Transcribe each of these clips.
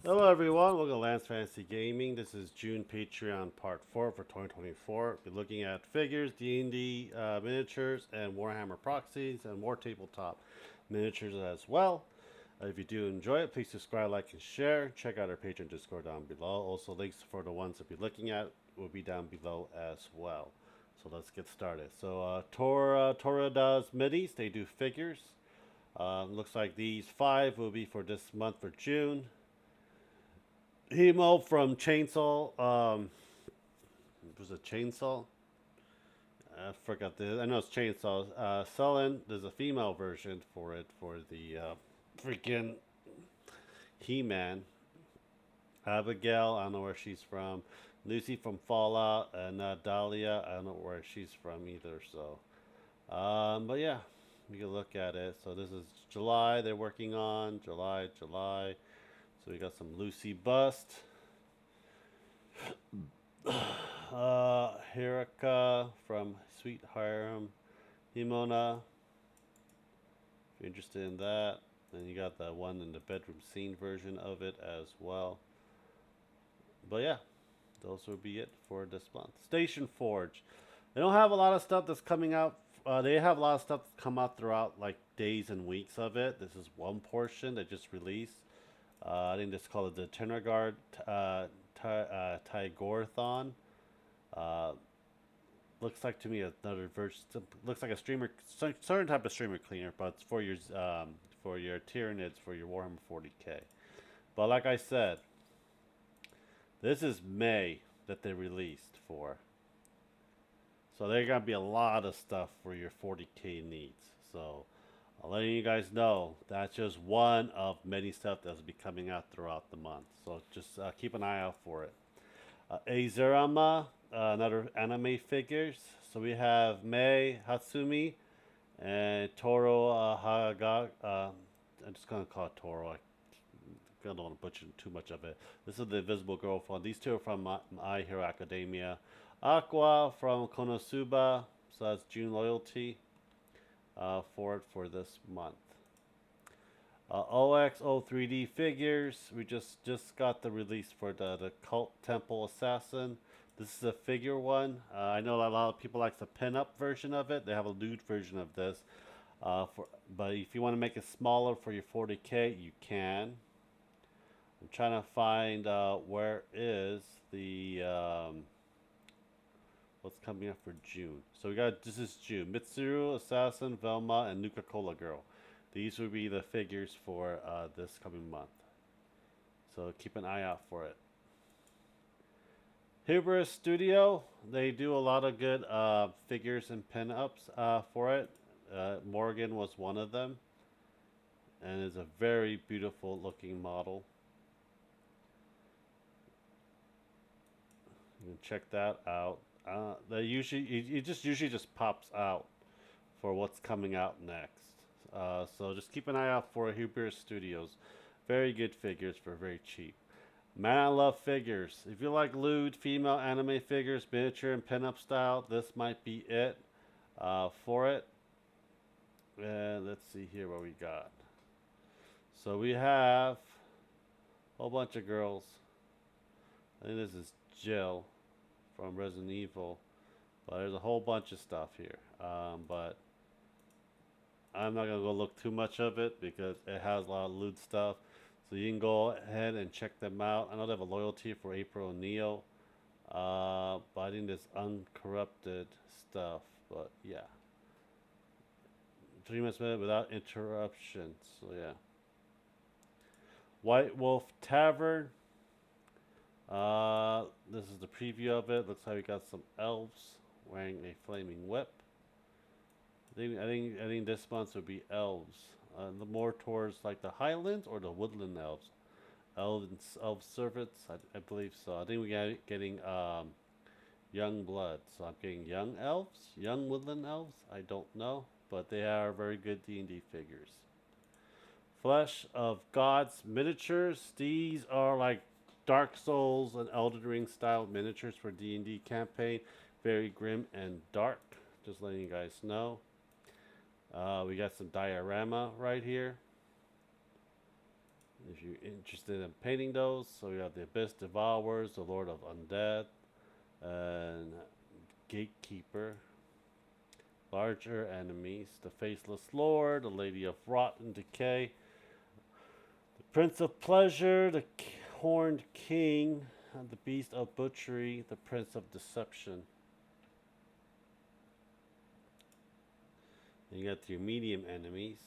Hello everyone, welcome to Lance Fantasy Gaming. This is June Patreon Part 4 for 2024. We're looking at figures, D&D miniatures, and Warhammer proxies, and more tabletop miniatures as well. If you do enjoy it, please subscribe, like, and share. Check out our Patreon Discord down below. Also, links for the ones that we're looking at will be down below as well. So let's get started. So Tora does middies, they do figures. Looks like these 5 will be for this month for June. Hemo from Chainsaw. Was it Chainsaw? I forgot the. I know it's Chainsaw. Selling. There's a female version for it for the freaking He-Man. Abigail. I don't know where she's from. Lucy from Fallout and Dahlia. I don't know where she's from either. So, but yeah, you can look at it. So this is July. They're working on July. So we got some Lucy bust. Hiraka from Sweet Harem. Himona, if you're interested in that. Then you got the one in the bedroom scene version of it as well. But yeah, those will be it for this month. Station Forge. They don't have a lot of stuff that's coming out. They have a lot of stuff that's come out throughout like days and weeks of it. This is one portion that just released. I think this is called the Tenor Tigorthon. Looks like to me another version. Looks like a streamer, certain type of streamer cleaner, but it's for your Tyranids for your Warhammer 40k. But like I said, this is May that they released for. So there's gonna be a lot of stuff for your 40k needs. So I'm letting you guys know that's just one of many stuff that's be coming out throughout the month. So just keep an eye out for it. Azurama, another anime figures. So we have Mei Hatsumi and Toro Hagag. I'm just gonna call it Toro. I don't want to butcher too much of it. This is the Invisible Girl font. These two are from My Hero Academia. Aqua from Konosuba. So that's June loyalty for it for this month. OXO3D figures. We just got the release for the Cult Temple Assassin. This is a figure one. I know a lot of people like the pin-up version of it. They have a nude version of this. But if you want to make it smaller for your 40k, you can. I'm trying to find where is the what's coming up for June. So we got, this is June. Mitsuru, Assassin, Velma, and Nuka-Cola Girl. These will be the figures for this coming month. So keep an eye out for it. Hubris Studio, they do a lot of good figures and pin-ups for it. Morgan was one of them. And is a very beautiful looking model. You can check that out. They usually it just usually just pops out for what's coming out next. So just keep an eye out for Hubris Studios. Very good figures for very cheap. Man, I love figures. If you like lewd female anime figures, miniature and pinup style, this might be it for it. And let's see here what we got. So we have a whole bunch of girls. I think this is Jill from Resident Evil. But there's a whole bunch of stuff here. But I'm not going to go look too much of it because it has a lot of lewd stuff. So you can go ahead and check them out. I know they have a loyalty for April and Neo. But I think there's uncorrupted stuff. But yeah. 3 minutes without interruption. So yeah. White Wolf Tavern. This is the preview of it. Looks like we got some elves wearing a flaming whip. I think this month would be elves. The more towards like the Highlands or the woodland elves. Elf servants, I believe so. I think we're getting young blood. So I'm getting young elves, young woodland elves. I don't know, but they are very good D&D figures. Flesh of Gods miniatures. These are like Dark Souls and Elden Ring style miniatures for D&D campaign. Very grim and dark. Just letting you guys know. We got some diorama right here. if you're interested in painting those. So we have the Abyss Devourers, the Lord of Undead, and Gatekeeper, larger enemies, the Faceless Lord, the Lady of Rot and Decay, the Prince of Pleasure, the Horned King, the Beast of Butchery, the Prince of Deception. And you got your medium enemies.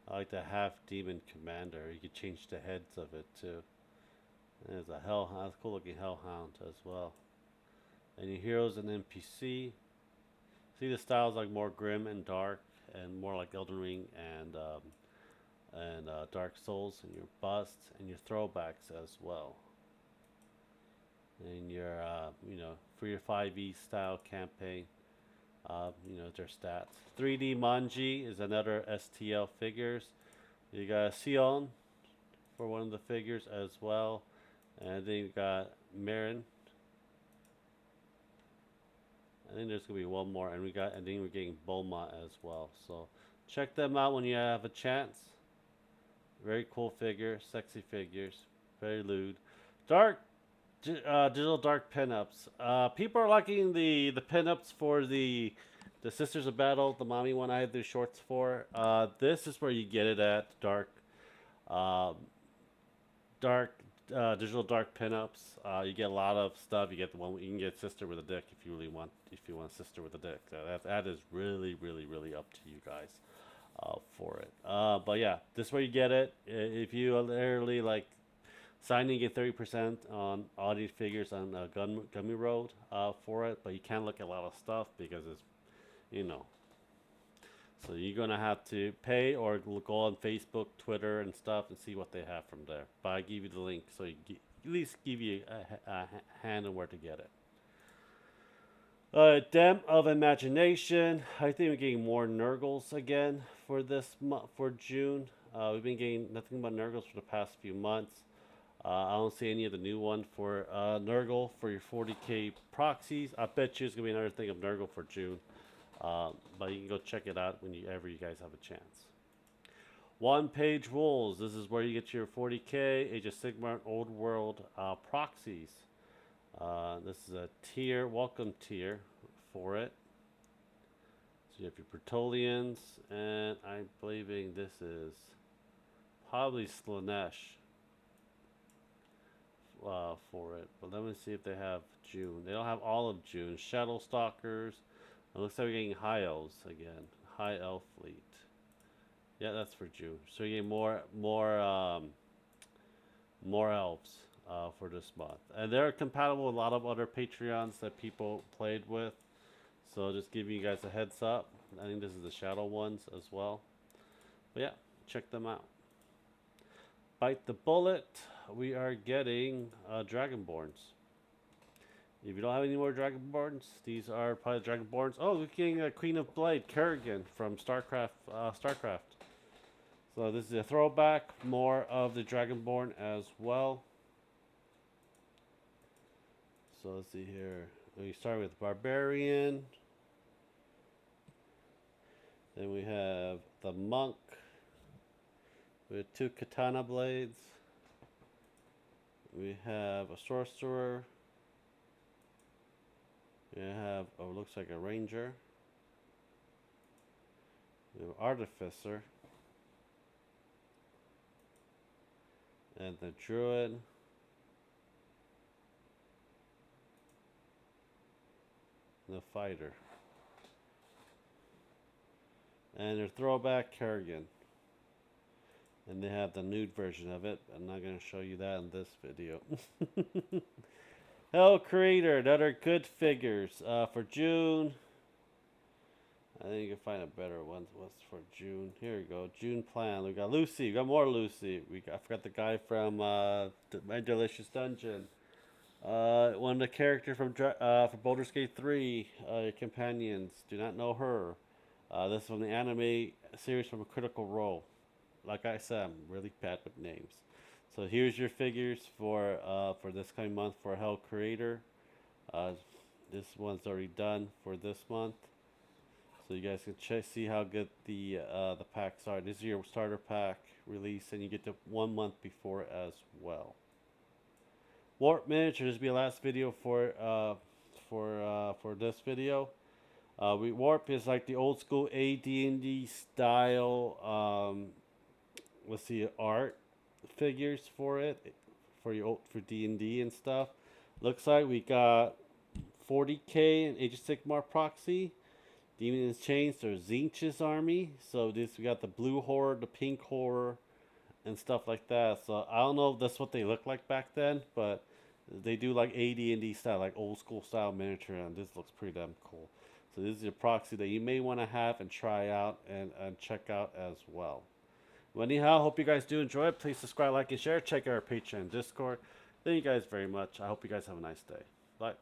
I like the half demon commander. You could change the heads of it too. And there's a hellhound, cool looking hellhound as well. And your heroes and NPC. See, the style's like more grim and dark, and more like Elden Ring and Dark Souls, and your busts and your throwbacks as well. And your for your 5e style campaign, their stats. 3D Manji is another STL figures. You got Sion for one of the figures as well, and then you got Marin. I think there's gonna be one more, and then we're getting Bulma as well. So check them out when you have a chance. Very cool figure, sexy figures, very lewd. Digital dark pinups. People are liking the pinups for the Sisters of Battle, the mommy one I had the shorts for. This is where you get it at uh, digital dark pinups. You get a lot of stuff. You get the one you can get sister with a dick if you really want. If you want a sister with a dick, that is really up to you guys for it. But yeah, this is where you get it. If you literally like signing, get 30% on all these figures on Gummy Road for it. But you can't look at a lot of stuff because it's So you're gonna have to pay or go on Facebook, Twitter, and stuff and see what they have from there. But I give you the link so you at least give you a hand on where to get it. Dam of Imagination. I think we're getting more Nurgles again for this month for June. We've been getting nothing but Nurgles for the past few months. I don't see any of the new one for Nurgle for your 40k proxies. I bet you it's gonna be another thing of Nurgle for June. But you can go check it out whenever you guys have a chance. One-page rules. This is where you get your 40k, Age of Sigmar, and Old World proxies. This is a tier, welcome tier for it. So you have your Bertolians, and I'm believing this is probably Slanesh for it. But let me see if they have June. They don't have all of June. Shadow Stalkers. It looks like we're getting High Elves again. High Elf Fleet. Yeah, that's for June. So you get more elves for this month. And they're compatible with a lot of other Patreons that people played with. So just giving you guys a heads up. I think this is the Shadow ones as well. But yeah, check them out. Bite the bullet. We are getting Dragonborns. If you don't have any more Dragonborns, these are probably Dragonborns. Oh, we're getting a Queen of Blade, Kerrigan from StarCraft. So this is a throwback, more of the Dragonborn as well. So let's see here. We start with Barbarian. Then we have the Monk with 2 Katana blades. We have a Sorcerer. We have, looks like a Ranger. We have Artificer. And the Druid. The Fighter. And their throwback Kerrigan. And they have the nude version of it. I'm not going to show you that in this video. Hell Creator, another good figures for June. I think you can find a better one. What's for June? Here we go. June plan. We got Lucy. We got more Lucy. I forgot the guy from My Delicious Dungeon. One of the characters from Baldur's Gate 3. Your companions do not know her. This is from the anime series from a Critical Role. Like I said, I'm really bad with names. So here's your figures for this coming month for Hell Creator. This one's already done for this month. So you guys can see how good the packs are. This is your starter pack release, and you get the 1 month before as well. Warp miniature. This will be the last video for this video. Warp is like the old school AD&D style. Let's see, art figures for it for D&D and stuff. Looks like we got 40k and Age of Sigmar proxy. Demons Chains or Zinch's army. So we got the blue horror, the pink horror, and stuff like that. So I don't know if that's what they look like back then, but they do like AD&D style, like old school style miniature, and this looks pretty damn cool. So this is a proxy that you may want to have and try out and check out as well. Well, anyhow, hope you guys do enjoy it. Please subscribe, like, and share. Check out our Patreon and Discord. Thank you guys very much. I hope you guys have a nice day. Bye.